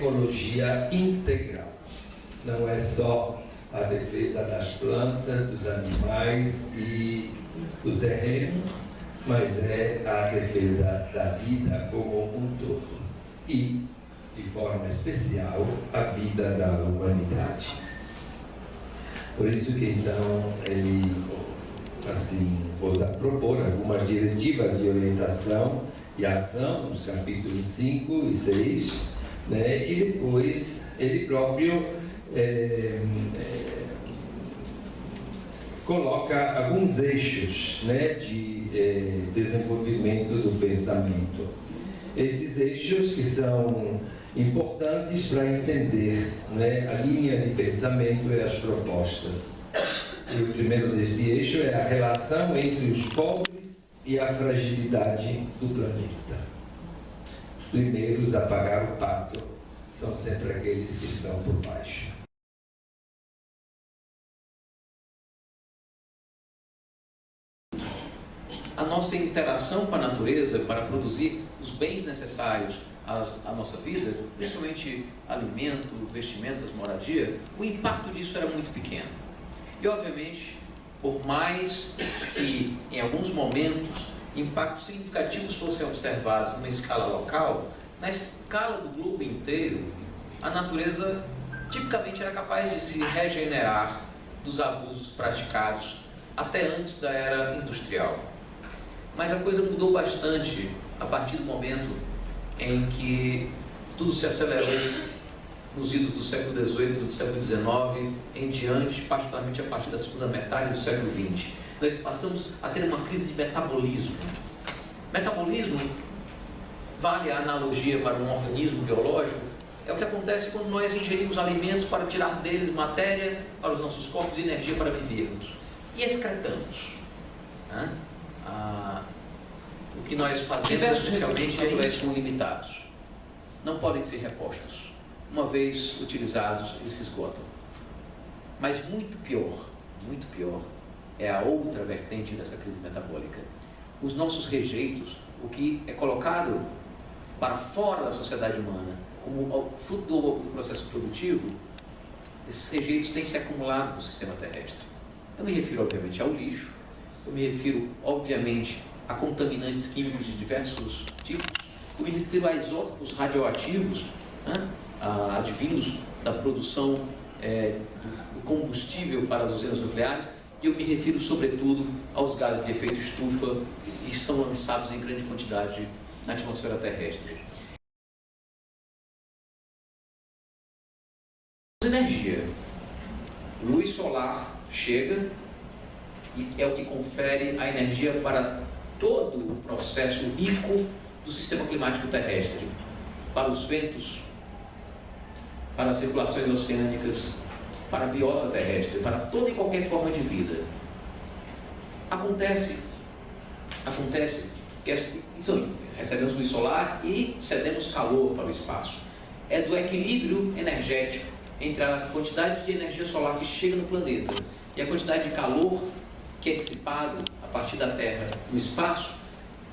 ecologia integral. Não é só a defesa das plantas, dos animais e do terreno, mas é a defesa da vida como um todo. E, de forma especial, a vida da humanidade. Por isso que, então, ele, assim, vou propor algumas diretivas de orientação e ação, nos capítulos 5 e 6, né? E depois ele próprio coloca alguns eixos, né, de desenvolvimento do pensamento. Estes eixos que são importantes para entender, né, a linha de pensamento e as propostas. E o primeiro deste eixo é a relação entre os pobres e a fragilidade do planeta. Os primeiros a pagar o pato são sempre aqueles que estão por baixo. A nossa interação com a natureza para produzir os bens necessários à nossa vida, principalmente alimento, vestimentas, moradia, o impacto disso era muito pequeno. E, obviamente, por mais que, em alguns momentos, impactos significativos fossem observados numa escala local, na escala do globo inteiro, a natureza tipicamente era capaz de se regenerar dos abusos praticados até antes da era industrial. Mas a coisa mudou bastante a partir do momento em que tudo se acelerou nos idos do século XVIII e do século XIX em diante, particularmente a partir da segunda metade do século XX. Nós passamos a ter uma crise de metabolismo. Metabolismo, vale a analogia para um organismo biológico, é o que acontece quando nós ingerimos alimentos para tirar deles matéria para os nossos corpos e energia para vivermos. E excretamos. O que nós fazemos essencialmente são limitados. Não podem ser repostos. Uma vez utilizados, eles se esgotam. Mas muito pior é a outra vertente dessa crise metabólica. Os nossos rejeitos, o que é colocado para fora da sociedade humana como fruto do processo produtivo, esses rejeitos têm se acumulado no sistema terrestre. Eu me refiro, obviamente, ao lixo, eu me refiro, obviamente, a contaminantes químicos de diversos tipos, eu me refiro a isótopos radioativos, advindos da produção do combustível para as usinas nucleares, e eu me refiro, sobretudo, aos gases de efeito estufa que são lançados em grande quantidade na atmosfera terrestre. Energia. Luz solar chega e é o que confere a energia para todo o processo rico do sistema climático terrestre, para os ventos, para as circulações oceânicas, para a biota terrestre, para toda e qualquer forma de vida. Acontece que recebemos luz solar e cedemos calor para o espaço. É do equilíbrio energético entre a quantidade de energia solar que chega no planeta e a quantidade de calor que é dissipado a partir da Terra no espaço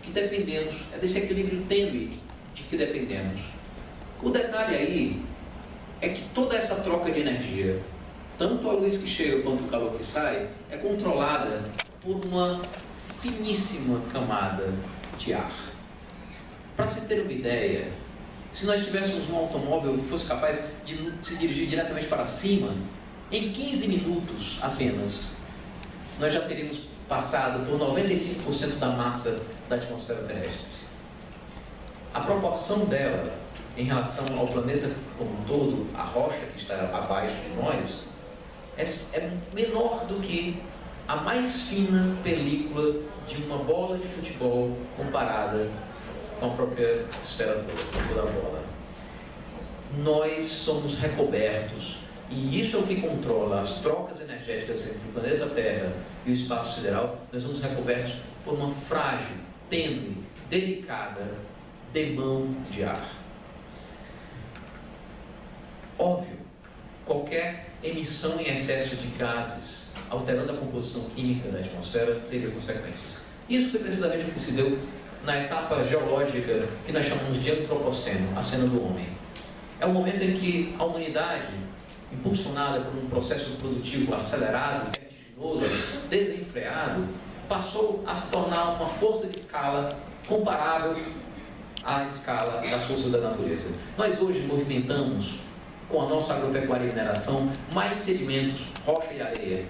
que dependemos. É desse equilíbrio tênue de que dependemos. O detalhe aí é que toda essa troca de energia, tanto a luz que chega quanto o calor que sai, é controlada por uma finíssima camada de ar. Para se ter uma ideia, se nós tivéssemos um automóvel que fosse capaz de se dirigir diretamente para cima, em 15 minutos apenas, nós já teríamos passado por 95% da massa da atmosfera terrestre. A proporção dela em relação ao planeta como um todo, a rocha que está abaixo de nós, é menor do que a mais fina película de uma bola de futebol comparada com a própria esfera da bola. Nós somos recobertos, e isso é o que controla as trocas energéticas entre o planeta Terra e o espaço sideral. Nós somos recobertos por uma frágil, tênue, delicada demão de ar. Óbvio, qualquer emissão em excesso de gases, alterando a composição química da atmosfera, teria consequências. Isso foi precisamente o que se deu na etapa geológica que nós chamamos de antropoceno, a cena do homem. É um momento em que a humanidade, impulsionada por um processo produtivo acelerado, vertiginoso, desenfreado, passou a se tornar uma força de escala comparável à escala das forças da natureza. Nós hoje movimentamos, com a nossa agropecuária e mineração, mais sedimentos, rocha e areia,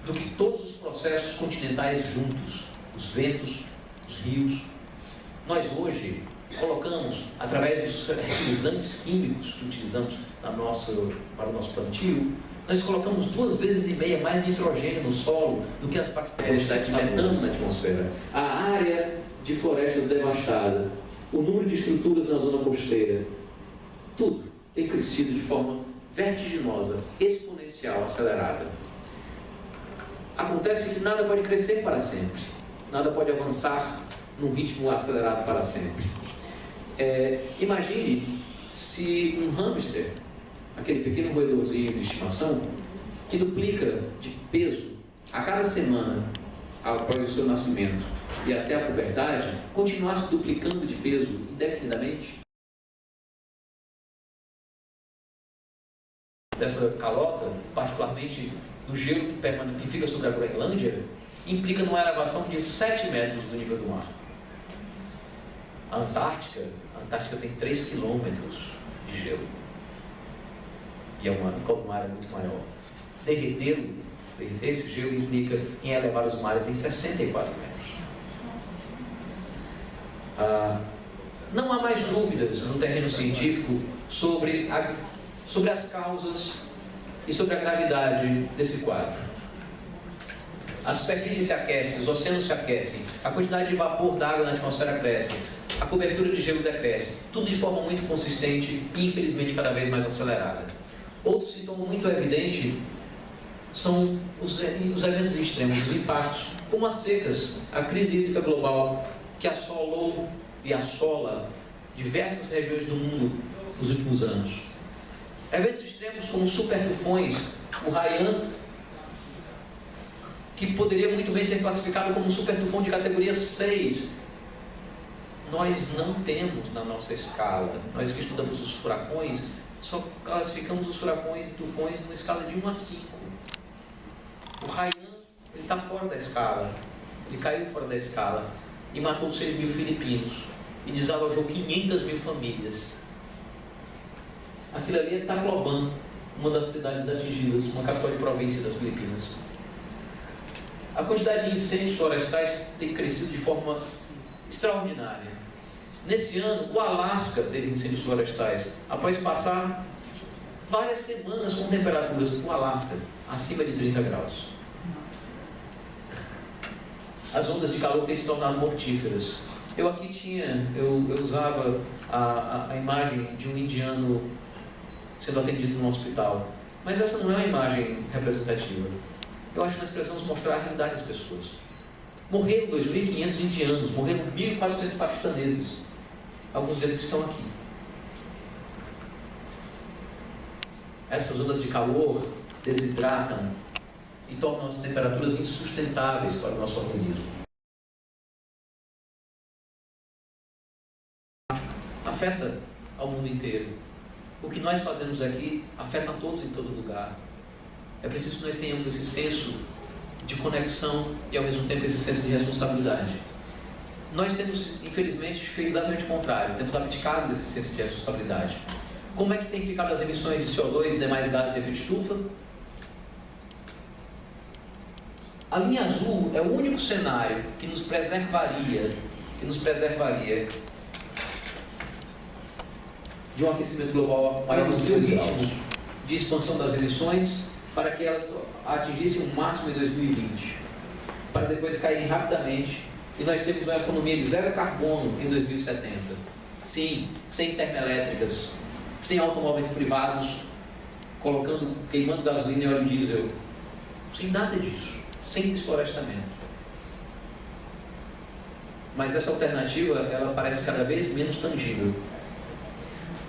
do que todos os processos continentais juntos, os ventos, os rios. Nós hoje colocamos, através dos fertilizantes químicos que utilizamos para o nosso plantio, nós colocamos 2,5 vezes mais nitrogênio no solo do que as bactérias estão metano na atmosfera. A área de florestas devastada, o número de estruturas na zona costeira, tudo tem crescido de forma vertiginosa, exponencial, acelerada. Acontece que nada pode crescer para sempre, nada pode avançar num ritmo acelerado para sempre. Imagine se um hamster, aquele pequeno roedorzinho de estimação, que duplica de peso a cada semana após o seu nascimento e até a puberdade, continuasse duplicando de peso indefinidamente. Dessa calota, particularmente do gelo que fica sobre a Groenlândia, implica numa elevação de 7 metros do nível do mar. A Antártica tem 3 quilômetros de gelo. E o mar é muito maior. Derreter esse gelo implica em elevar os mares em 64 metros. Não há mais dúvidas no terreno científico sobre as causas e sobre a gravidade desse quadro. A superfície se aquece, os oceanos se aquecem, a quantidade de vapor d'água na atmosfera cresce, a cobertura de gelo decresce, tudo de forma muito consistente e, infelizmente, cada vez mais acelerada. Outro sintoma muito evidente são os eventos extremos, os impactos, como as secas, a crise hídrica global, que assolou e assola diversas regiões do mundo nos últimos anos. Eventos extremos como supertufões, o Haiyan, que poderia muito bem ser classificado como um supertufão de categoria 6. Nós não temos na nossa escala. Nós que estudamos os furacões, só classificamos os furacões e tufões numa escala de 1 a 5. O Haiyan, ele está fora da escala. Ele caiu fora da escala e matou 6 mil filipinos e desalojou 500 mil famílias. Aquilo ali é Tacloban, uma das cidades atingidas, uma capital de província das Filipinas. A quantidade de incêndios florestais tem crescido de forma extraordinária. Nesse ano, o Alasca teve incêndios florestais, após passar várias semanas com temperaturas no Alasca acima de 30 graus. As ondas de calor têm se tornado mortíferas. Eu usava a imagem de um indiano sendo atendido num hospital, mas essa não é uma imagem representativa. Eu acho que nós precisamos mostrar a realidade das pessoas. Morreram 2.500 indianos, morreram 1.400 paquistaneses. Alguns deles estão aqui. Essas ondas de calor desidratam e tornam as temperaturas insustentáveis para o nosso organismo. Afeta ao mundo inteiro. O que nós fazemos aqui afeta a todos em todo lugar. É preciso que nós tenhamos esse senso de conexão e, ao mesmo tempo, esse senso de responsabilidade. Nós temos, infelizmente, feito exatamente o contrário. Temos abdicado desse senso de responsabilidade. Como é que tem ficado as emissões de CO2 e demais gases de efeito de estufa? A linha azul é o único cenário que nos preservaria de um aquecimento global maior dos 2 graus, de expansão das emissões, para que elas atingissem um máximo em 2020, para depois caírem rapidamente, e nós temos uma economia de 0 carbono em 2070. Sim, sem termoelétricas, sem automóveis privados, queimando gasolina e óleo diesel, sem nada disso, sem desflorestamento. Mas essa alternativa, ela parece cada vez menos tangível,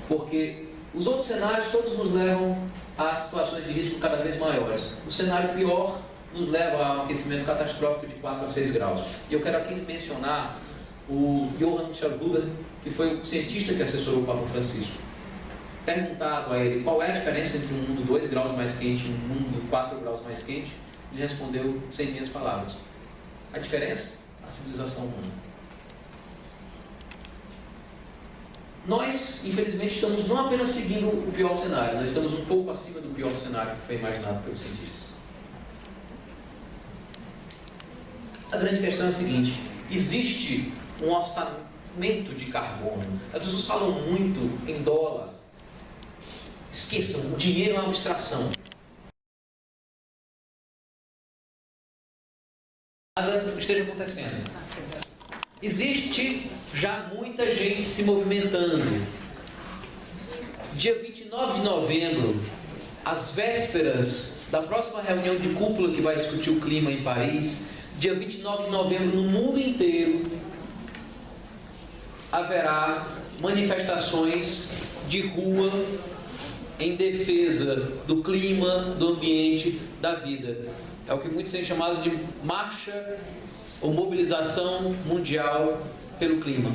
porque os outros cenários todos nos levam a situações de risco cada vez maiores. O cenário pior nos leva a um aquecimento catastrófico de 4 a 6 graus. E eu quero aqui mencionar o Johann Schauhuber, que foi o cientista que assessorou o Papa Francisco. perguntado a ele qual é a diferença entre um mundo 2 graus mais quente e um mundo 4 graus mais quente, ele respondeu sem minhas palavras. A diferença? A civilização humana. Nós, infelizmente, estamos não apenas seguindo o pior cenário, nós estamos um pouco acima do pior cenário que foi imaginado pelos cientistas. A grande questão é a seguinte: existe um orçamento de carbono. As pessoas falam muito em dólar. Esqueçam, o dinheiro é uma abstração. Nada esteja acontecendo. Existe já muita gente se movimentando. Dia 29 de novembro, às vésperas da próxima reunião de cúpula que vai discutir o clima em Paris, dia 29 de novembro, no mundo inteiro, haverá manifestações de rua em defesa do clima, do ambiente, da vida. É o que muitos têm chamado de marcha ou mobilização mundial pelo clima.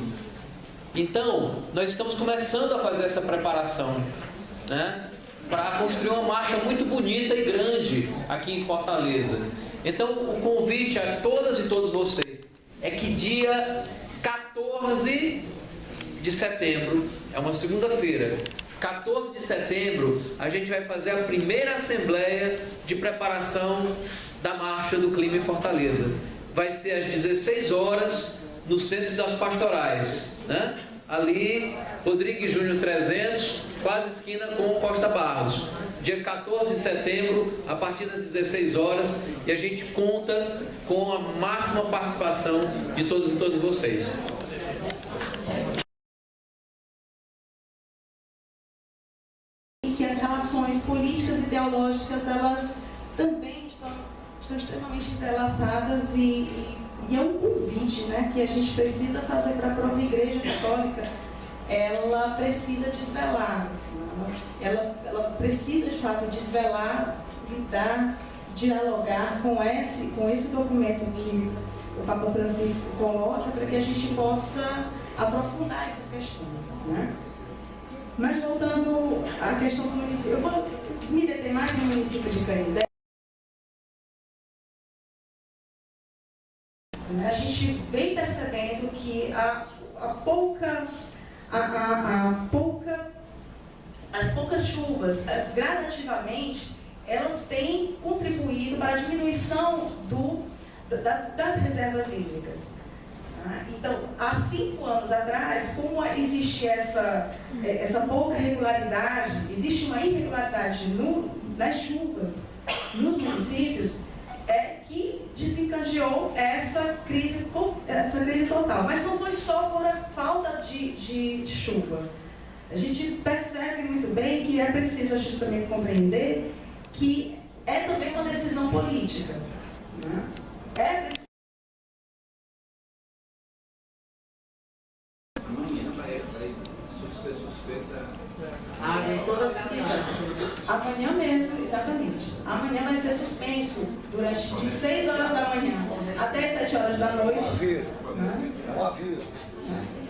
Então, nós estamos começando a fazer essa preparação, né, para construir uma marcha muito bonita e grande aqui em Fortaleza. Então, o convite a todas e todos vocês é que dia 14 de setembro, é uma segunda-feira, 14 de setembro, a gente vai fazer a primeira assembleia de preparação da Marcha do Clima em Fortaleza. Vai ser às 16 horas no Centro das Pastorais, né? Ali, Rodrigues Júnior 300, quase esquina com Costa Barros. Dia 14 de setembro, a partir das 16 horas, e a gente conta com a máxima participação de todos e todas vocês. Que as relações políticas e ideológicas, elas também estão extremamente entrelaçadas e é um convite, né, que a gente precisa fazer para a própria Igreja Católica. Ela precisa desvelar, ela precisa de fato desvelar, lidar, dialogar com esse documento que o Papa Francisco coloca, para que a gente possa aprofundar essas questões, né? Mas voltando à questão do município, eu vou me deter mais no município de Canindé. A gente vem percebendo que as poucas chuvas, gradativamente, elas têm contribuído para a diminuição das reservas hídricas. Então, há 5 anos atrás, como existia essa pouca regularidade, existe uma irregularidade nas chuvas nos municípios, que desencadeou essa crise total. Mas não foi só por a falta de chuva. A gente percebe muito bem que é preciso a gente também compreender que é também uma decisão política, né? É preciso... Amanhã mesmo, exatamente. Amanhã vai ser suspenso durante de 6 horas da manhã até 7 horas da noite.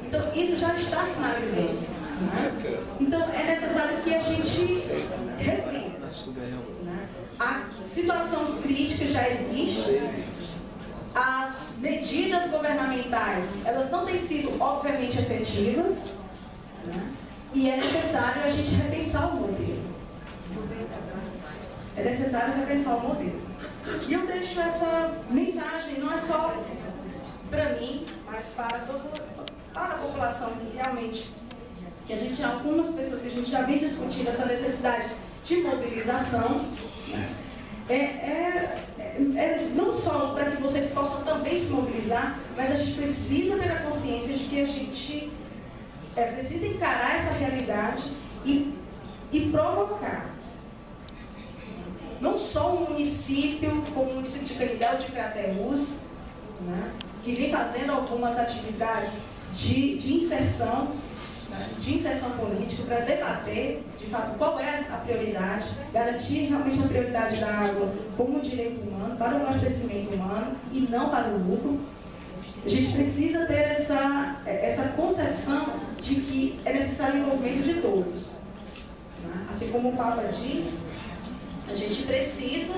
Então, isso já está sinalizando. Né? Então, é necessário que a gente reflita. Né? A situação crítica já existe. As medidas governamentais, elas não têm sido, obviamente, efetivas. Né? E é necessário a gente repensar o modelo. É necessário repensar o modelo. E eu deixo essa mensagem, não é só para mim, mas para a população que realmente, que a gente, algumas pessoas que a gente já vem discutindo essa necessidade de mobilização, não só para que vocês possam também se mobilizar, mas a gente precisa ter a consciência de que a gente precisa encarar essa realidade e provocar. Não só um município, como o município de Canindé ou de Crateús, né, que vem fazendo algumas atividades de inserção, né, de inserção política, para debater, de fato, qual é a prioridade, garantir realmente a prioridade da água como direito humano, para o abastecimento humano e não para o lucro. A gente precisa ter essa concepção de que é necessário o envolvimento de todos. vezes, como o Papa diz, a gente precisa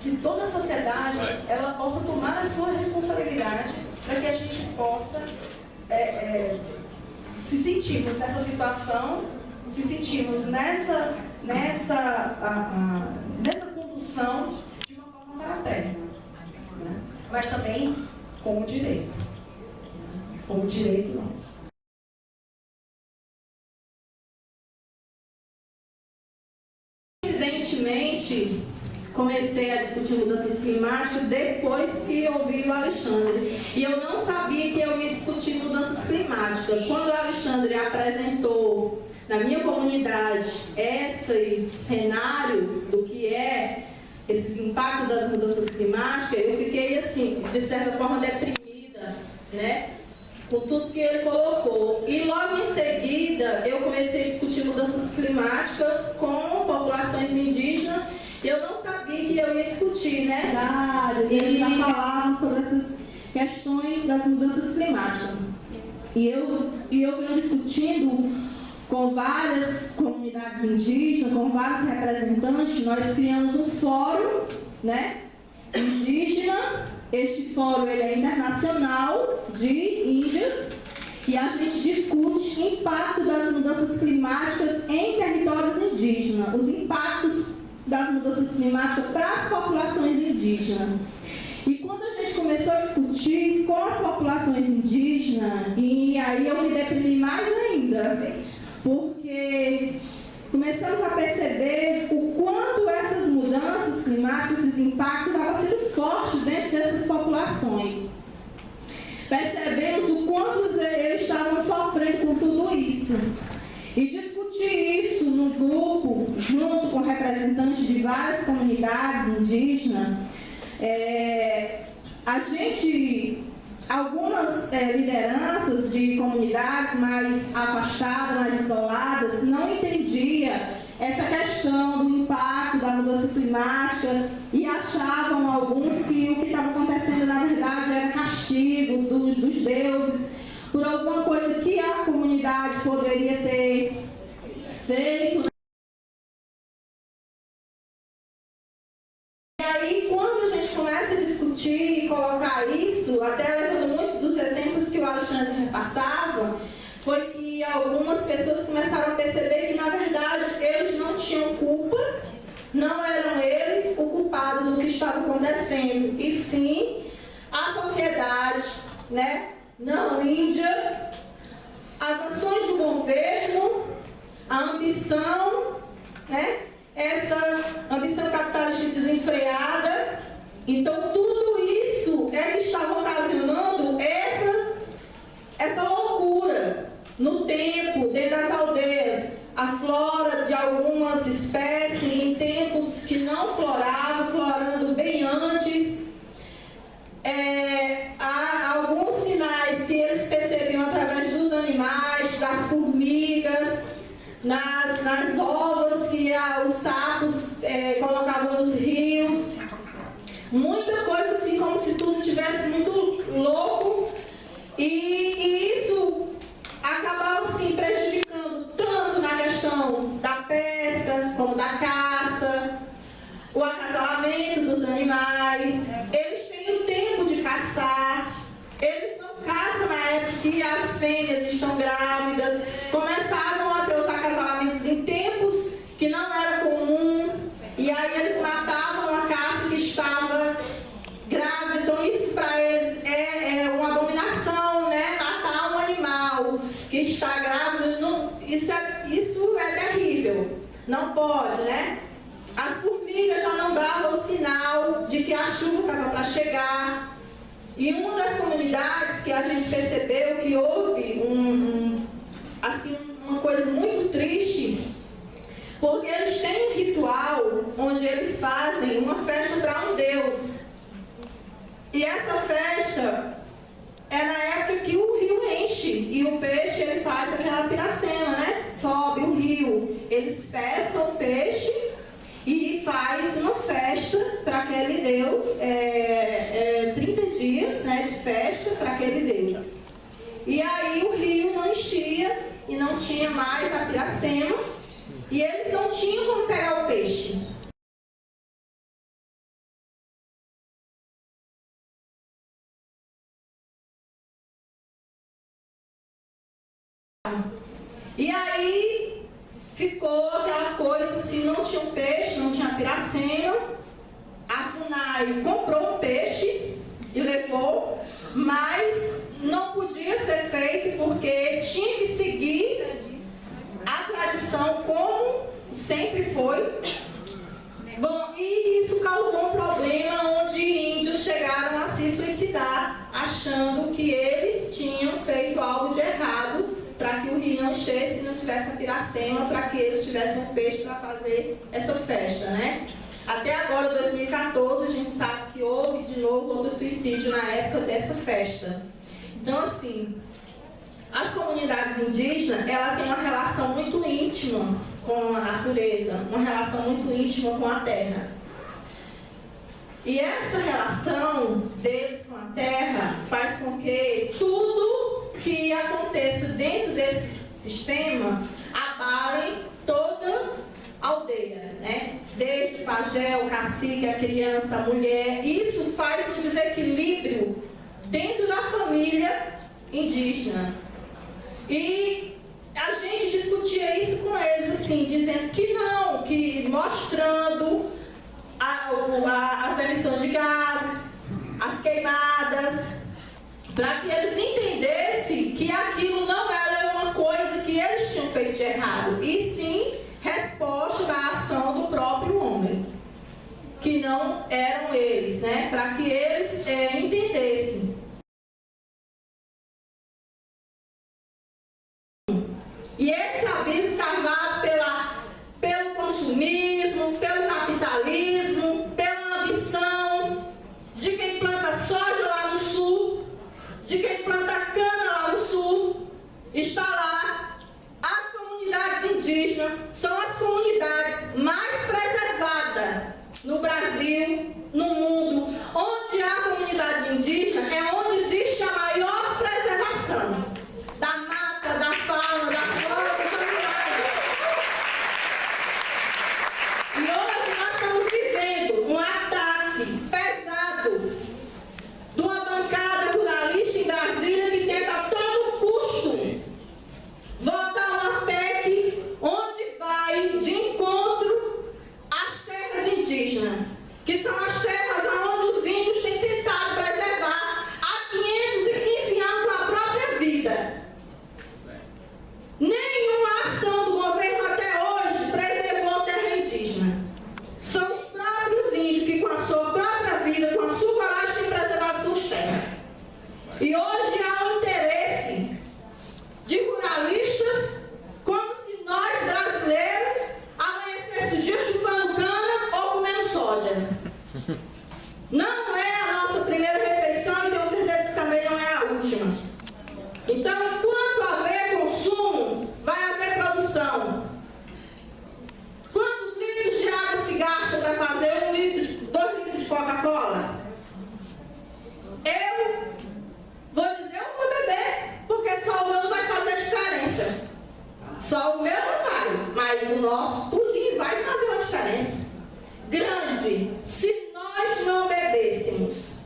que toda a sociedade ela possa tomar a sua responsabilidade para que a gente possa se sentirmos nessa situação, se sentirmos nessa condução de uma forma fraterna, né? Mas também com o direito, com o direito nosso. Coincidentemente, comecei a discutir mudanças climáticas depois que ouvi o Alexandre. E eu não sabia que eu ia discutir mudanças climáticas. Quando o Alexandre apresentou na minha comunidade esse cenário do que é esses impactos das mudanças climáticas, eu fiquei, assim, de certa forma, deprimida, né? Com tudo que ele colocou. E logo em seguida, eu comecei a discutir mudanças climáticas com populações indígenas. Eu não sabia que eu ia discutir, né? E eles já falaram sobre essas questões das mudanças climáticas. E eu venho discutindo com várias comunidades indígenas, com vários representantes. Nós criamos um fórum, né, indígena. Este fórum ele é internacional de índias e a gente discute o impacto das mudanças climáticas em territórios indígenas, os impactos das mudanças climáticas para as populações indígenas. E quando a gente começou a discutir com as populações indígenas, e aí eu me deprimi mais ainda, porque começamos a perceber o quanto essas mudanças climáticas, esses impactos, estavam sendo fortes dentro dessas populações. Percebemos o quanto eles estavam sofrendo com tudo isso. E discutir isso no grupo, junto com representantes de várias comunidades indígenas, algumas lideranças de comunidades mais afastadas, mais isoladas, não entendiam essa questão do impacto da mudança climática e achavam alguns que o que estava acontecendo na verdade era castigo dos deuses por alguma coisa que a comunidade poderia ter feito. E aí, quando a gente começa a discutir e colocar isso, até levando muito dos exemplos que o Alexandre repassava, foi que algumas pessoas começaram a perceber que, na verdade, eles não tinham culpa, não eram eles o culpado do que estava acontecendo, e sim a sociedade, né, não índia, as ações do governo, a ambição, né, essa ambição capitalista desenfreada. Então, tudo isso é que estava ocasionando essa loucura no tempo, dentro das aldeias, a flora de algumas espécies em tempos que não floravam, florando bem antes. Há alguns sinais que eles percebiam através dos animais, das formigas, nas ovas que os sapos colocavam nos rios. Muita coisa assim, como se tudo estivesse muito louco. E isso acabava assim, prejudicando tanto na questão da pesca, como da caça, o acasalamento dos animais. Eles têm o tempo de caçar. Eles não caçam na época que as fêmeas estão grávidas. Começavam a ter os acasalamentos em tempos que não era comum. E aí eles matavam a caça que estava grávida. Então isso para eles é uma abominação, né? Matar um animal que está grávido, isso é terrível. Não pode, né? As formigas já não davam o sinal de que a chuva estava para chegar. E uma das comunidades que a gente percebeu que houve uma coisa muito triste, porque eles têm um ritual onde eles fazem uma festa para um deus. E essa festa é na época que o rio enche e o peixe ele faz aquela piracema, né? Sobe o rio, eles pescam o peixe e faz uma festa para aquele deus, 30 dias, né, de festa para aquele deus. E aí o rio não enchia e não tinha mais a piracema. e eles não tinham como pegar o peixe. E aí ficou aquela coisa assim, não tinha um peixe, não tinha piracema. A FUNAI comprou um peixe e levou, mas não podia ser feito porque tinha que seguir a tradição como sempre foi. Bom, e isso causou um problema onde índios chegaram a se suicidar, achando que eles tinham feito algo de errado para que o rio não enchesse e não tivesse a piracema, para que eles tivessem um peixe para fazer essa festa, né? Até agora, 2014, a gente sabe que houve de novo outro suicídio na época dessa festa. Então, assim, as comunidades indígenas, elas têm uma relação muito íntima com a natureza, uma relação muito íntima com a terra. E essa relação deles com a terra faz com que tudo que aconteça dentro desse sistema abale toda a aldeia, né? Desde o pajé, o cacique, a criança, a mulher. Isso faz um desequilíbrio dentro da família indígena. E a gente discutia isso com eles, assim, dizendo que não, que mostrando as emissões de gases, as queimadas, para que eles entendessem que aquilo não era uma coisa que eles tinham feito de errado, e sim resposta da ação do próprio homem, que não eram eles, né? Para que eles entendessem. E esse abismo cavado pelo consumismo, pelo capitalismo, pela ambição de quem planta soja lá no sul, de quem planta cana lá no sul, está lá. As comunidades indígenas são as comunidades mais preservadas no Brasil, no mundo. Onde há comunidade indígena é onde existe a maior preservação da mata, da fauna, da flora, do animais. E hoje nós estamos vivendo um ataque pesado de uma bancada ruralista em Brasília que tenta a todo custo votar uma PEC onde vai de encontro às terras indígenas, que são as terras onde os índios têm tentado preservar há 515 anos com a própria vida. Nenhuma ação do governo até hoje preservou a terra indígena. São os próprios índios que, com a sua própria vida, com a sua coragem, têm preservado suas terras. E hoje há um interesse de ruralistas, como se nós, brasileiros, amanhecêssemos o dia chupando cana ou comendo soja. Não é a nossa primeira refeição e tenho certeza que também não é a última. Então, enquanto haver consumo, vai haver produção. Quantos litros de água se gasta para fazer 2 litros de Coca-Cola? Eu vou dizer, eu vou beber, porque só o meu não vai fazer diferença. Só o meu não vai, mas o nosso tudinho vai fazer uma diferença grande. Se nós não bebêssemos,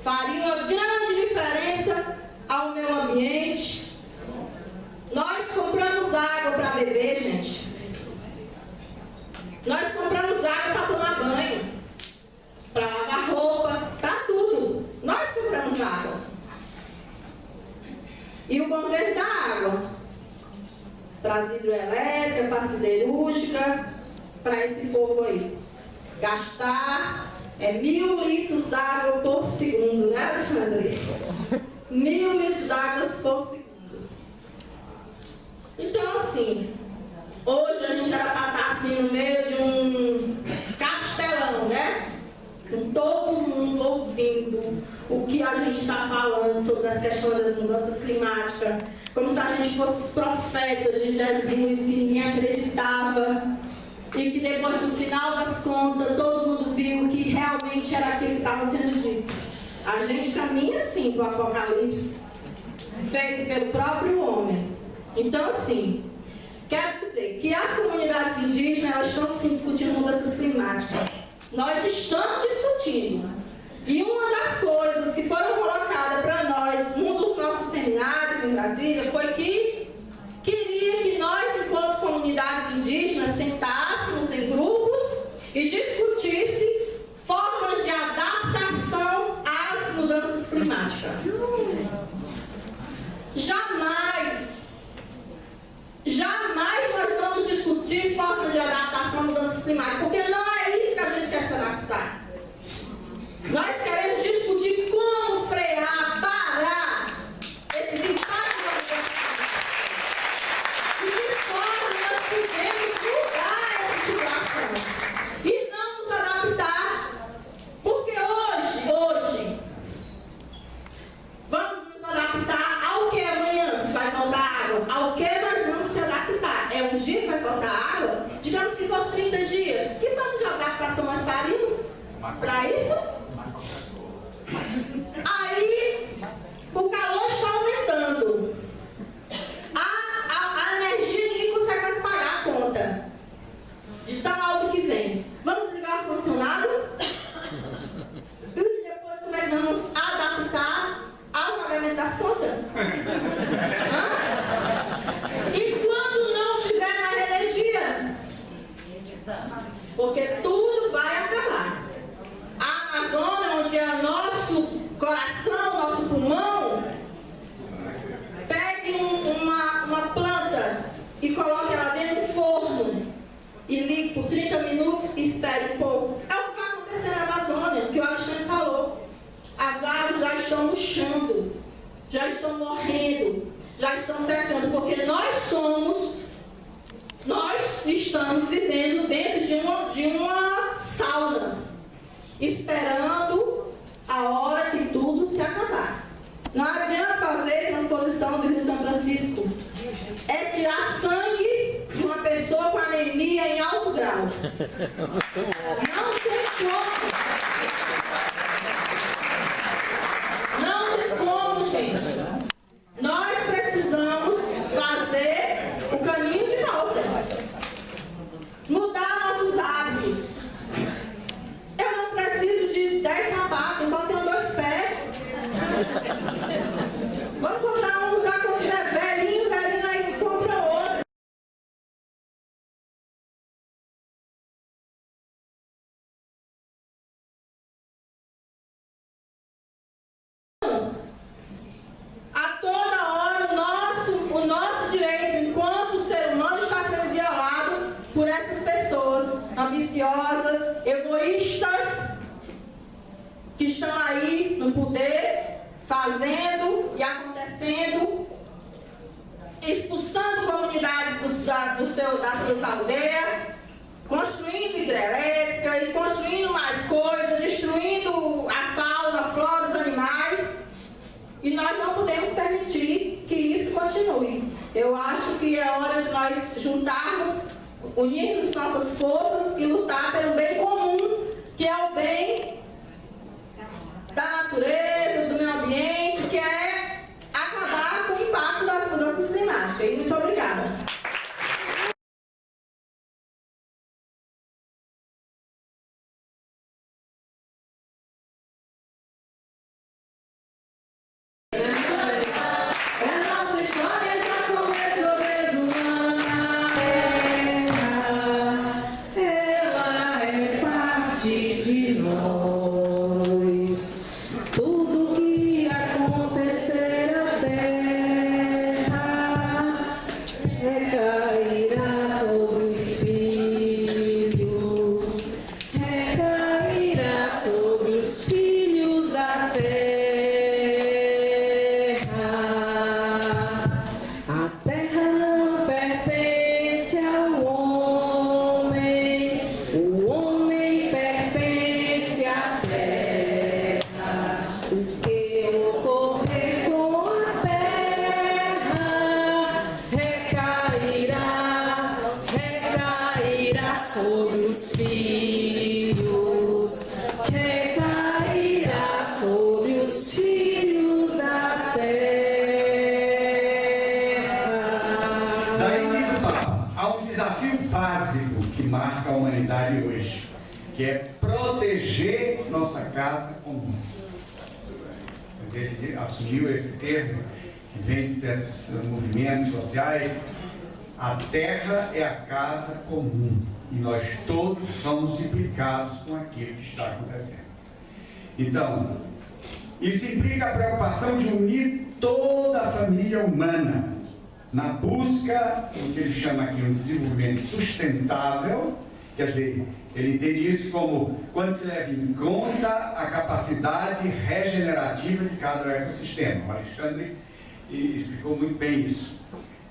faria uma grande diferença ao meio ambiente. Nós compramos água para beber, gente. Nós compramos água para tomar banho, para lavar roupa, para tudo. Nós compramos água. E o governo dá água para as hidrelétricas, para a siderúrgica, para esse povo aí. Gastar 1.000 litros d'água por segundo, né, Alexandre? 1.000 litros d'água por segundo. Então, assim, hoje a gente era para estar assim no meio de um castelão, né? Com todo mundo ouvindo o que a gente está falando sobre as questões das mudanças climáticas, como se a gente fosse os profetas de Jesus, que ninguém acreditava, e que depois, no final das contas, todo mundo viu que realmente era aquilo que estava sendo dito. A gente caminha assim para o Apocalipse, feito pelo próprio homem. Então, assim, Quero dizer que as comunidades indígenas elas estão sim discutindo mudanças climáticas. Nós estamos discutindo. E uma das coisas que foram colocadas para nós, num dos nossos seminários em Brasília, foi que queria que nós, enquanto comunidades indígenas, sentássemos em grupos e discutisse formas de adaptação às mudanças climáticas. Jamais nós vamos discutir formas de adaptação às mudanças climáticas, porque não é isso que a gente quer se adaptar. Nós queremos discutir como frear, parar esses impactos da mudança climática. E de forma nós podemos mudar essa situação e não nos adaptar, porque hoje vamos nos adaptar ao que amanhã vai faltar água, ao que nós vamos se adaptar. É um dia que vai faltar água? Digamos que fosse 30 dias. Que forma de adaptação nós faríamos para isso? Aí, o calor está aumentando. A energia ninguém consegue mais pagar a conta. De tão alto que vem. Vamos ligar o ar-condicionado? E depois como é que vamos adaptar ao pagamento das contas? E quando não tiver mais energia? Porque tudo vai acabar. A Amazônia, onde é o nosso coração, nosso pulmão, pegue uma planta e coloque ela dentro do forno e ligue por 30 minutos e espere um pouco. É o que vai acontecer na Amazônia, que o Alexandre falou. As árvores já estão murchando, já estão morrendo, já estão secando, porque nós estamos vivendo dentro de uma sauna, esperando a hora que tudo se acabar. Não adianta fazer transposição do Rio São Francisco. É tirar sangue de uma pessoa com anemia em alto grau. Não tem como. Não tem como, gente. Nós precisamos fazer o caminho de volta. Mudar nossos hábitos. Eu não preciso de 10 sapatos, eu só tenho 2 pés. Vamos comprar um lugar quando tiver velhinho aí compra outro. A toda hora o nosso direito enquanto ser humano está sendo violado por essas pessoas ambiciosas, egoístas, que estão aí no poder, fazendo e acontecendo, expulsando comunidades das suas aldeias, construindo hidrelétrica e construindo mais coisas, destruindo a fauna, a flora, os animais. E nós não podemos permitir que isso continue. Eu acho que é hora de nós juntarmos, unirmos nossas forças e lutar pelo bem comum, que é o bem da natureza, do meio ambiente, que é acabar com o impacto das mudanças climáticas. E muito obrigada. Daí, que marca a humanidade hoje, que é proteger nossa casa comum. Mas ele assumiu esse termo, que vem de certos movimentos sociais. A terra é a casa comum, e nós todos somos implicados com aquilo que está acontecendo. Então, isso implica a preocupação de unir toda a família humana na busca do que ele chama aqui um desenvolvimento sustentável. Quer dizer, ele entende isso como quando se leva em conta a capacidade regenerativa de cada ecossistema. O Alexandre explicou muito bem isso.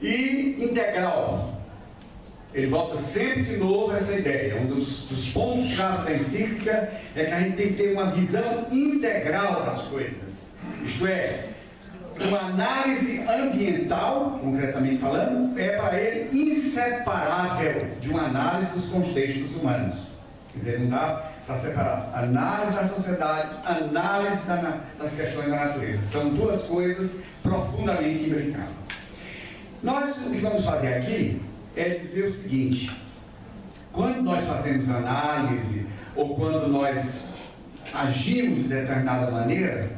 E integral. Ele volta sempre de novo a essa ideia. Um dos pontos-chave da encíclica é que a gente tem que ter uma visão integral das coisas. Isto é, uma análise ambiental, concretamente falando, é para ele inseparável de uma análise dos contextos humanos. Quer dizer, não dá para separar análise da sociedade, análise das questões da natureza. São duas coisas profundamente imbricadas. Nós, o que vamos fazer aqui é dizer o seguinte: quando nós fazemos análise ou quando nós agimos de determinada maneira,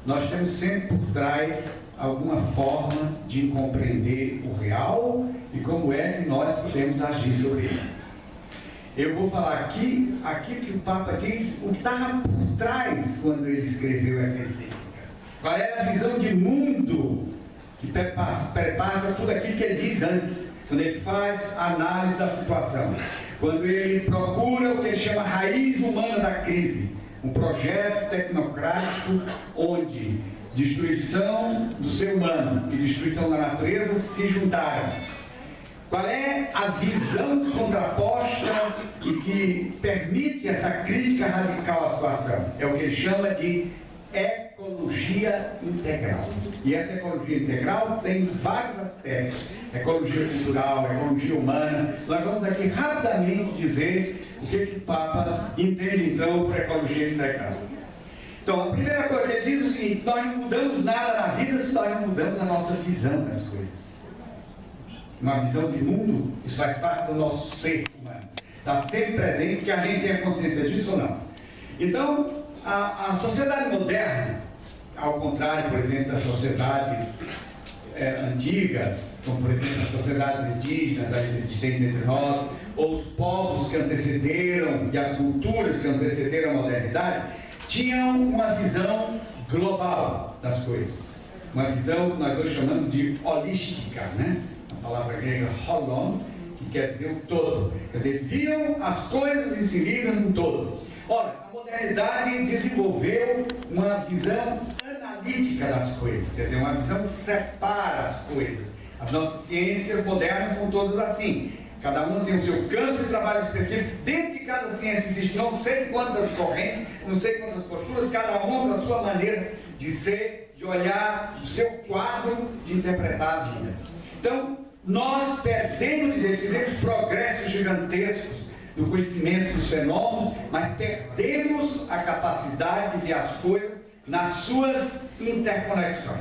nós temos sempre por trás alguma forma de compreender o real e como é que nós podemos agir sobre ele. Eu vou falar aqui aquilo que o Papa diz, o que estava por trás quando ele escreveu essa encíclica. Qual é a visão de mundo que perpassa tudo aquilo que ele diz antes, quando ele faz a análise da situação, quando ele procura o que ele chama a raiz humana da crise, um projeto tecnocrático onde destruição do ser humano e destruição da natureza se juntaram. Qual é a visão contraposta e que permite essa crítica radical à situação? É o que ele chama de ecologia integral. E essa ecologia integral tem vários aspectos: ecologia cultural, ecologia humana. Nós vamos aqui rapidamente dizer o que o Papa entende então por ecologia integral. Então, a primeira coisa que ele diz é o seguinte: nós não mudamos nada na vida se nós não mudamos a nossa visão das coisas. Uma visão de mundo, isso faz parte do nosso ser humano. Está sempre presente, que a gente tenha consciência disso ou não. Então, a sociedade moderna, ao contrário, por exemplo, das sociedades antigas, como por exemplo as sociedades indígenas ainda existentes entre nós, ou os povos que antecederam e as culturas que antecederam a modernidade, tinham uma visão global das coisas. Uma visão que nós hoje chamamos de holística, né? A palavra grega holon, que quer dizer o todo. Quer dizer, viam as coisas inseridas num todo. Ora, a modernidade desenvolveu uma visão analítica das coisas, quer dizer, uma visão que separa as coisas. As nossas ciências modernas são todas assim. Cada uma tem o seu campo de trabalho específico. Dentro de cada ciência existem não sei quantas correntes, não sei quantas posturas, cada uma com a sua maneira de ser, de olhar, o seu quadro de interpretar a vida. Então, nós perdemos, fizemos progressos gigantescos no conhecimento dos fenômenos, mas perdemos a capacidade de ver as coisas nas suas interconexões,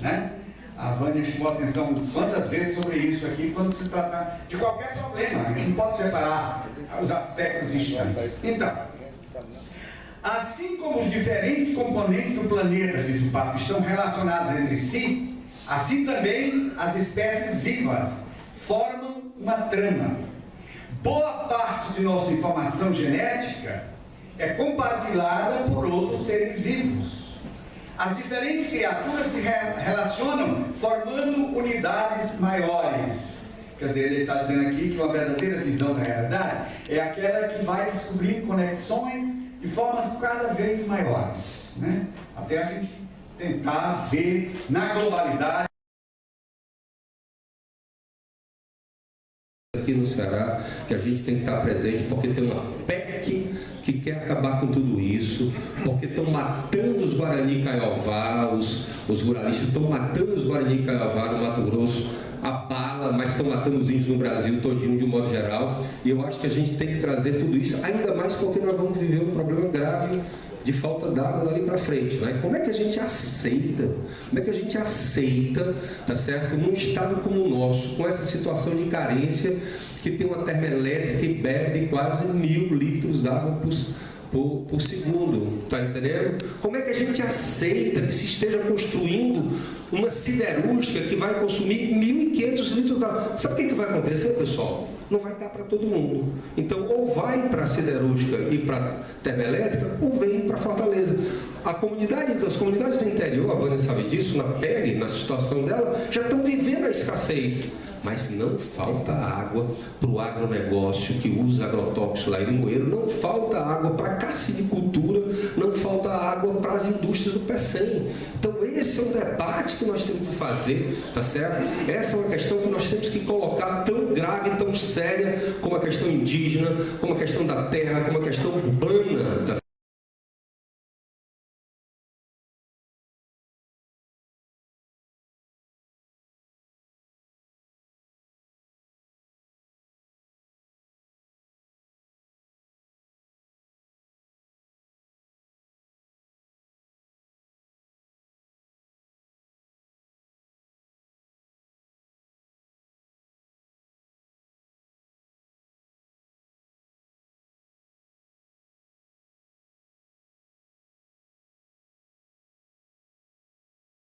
né? A Vânia chamou a atenção quantas vezes sobre isso aqui, quando se trata de qualquer problema. A gente não pode separar os aspectos distantes. Então, assim como os diferentes componentes do planeta, diz o Papa, estão relacionados entre si, assim também as espécies vivas formam uma trama. Boa parte de nossa informação genética é compartilhada por outros seres vivos. As diferentes criaturas se relacionam formando unidades maiores. Quer dizer, ele está dizendo aqui que uma verdadeira visão da realidade é aquela que vai descobrindo conexões de formas cada vez maiores, né? Até a gente tentar ver na globalidade. Aqui no Ceará, que a gente tem que estar presente, porque tem uma PEC que quer acabar com tudo isso, porque estão matando os Guarani Kaiowá, os ruralistas estão matando os Guarani Kaiowá no Mato Grosso, a bala, mas estão matando os índios no Brasil todinho de um modo geral, e eu acho que a gente tem que trazer tudo isso, ainda mais porque nós vamos viver um problema grave de falta d'água dali para frente, né? Como é que a gente aceita? Como é que a gente aceita, tá certo? Num estado como o nosso, com essa situação de carência, que tem uma termoelétrica e bebe quase 1.000 litros d'água por segundo, tá entendendo? Como é que a gente aceita que se esteja construindo uma siderúrgica que vai consumir 1.500 litros d'água? Sabe o que vai acontecer, pessoal? Não vai dar para todo mundo. Então, ou vai para a siderúrgica e para a termoelétrica, ou vem para Fortaleza. As comunidades do interior, a Vânia sabe disso, na pele, na situação dela, já estão vivendo a escassez. Mas não falta água para o agronegócio que usa agrotóxico lá em Limoeiro, não falta água para a carcinicultura, não falta água para as indústrias do PECEM. Então esse é um debate que nós temos que fazer, tá certo? Essa é uma questão que nós temos que colocar tão grave, tão séria, como a questão indígena, como a questão da terra, como a questão urbana, tá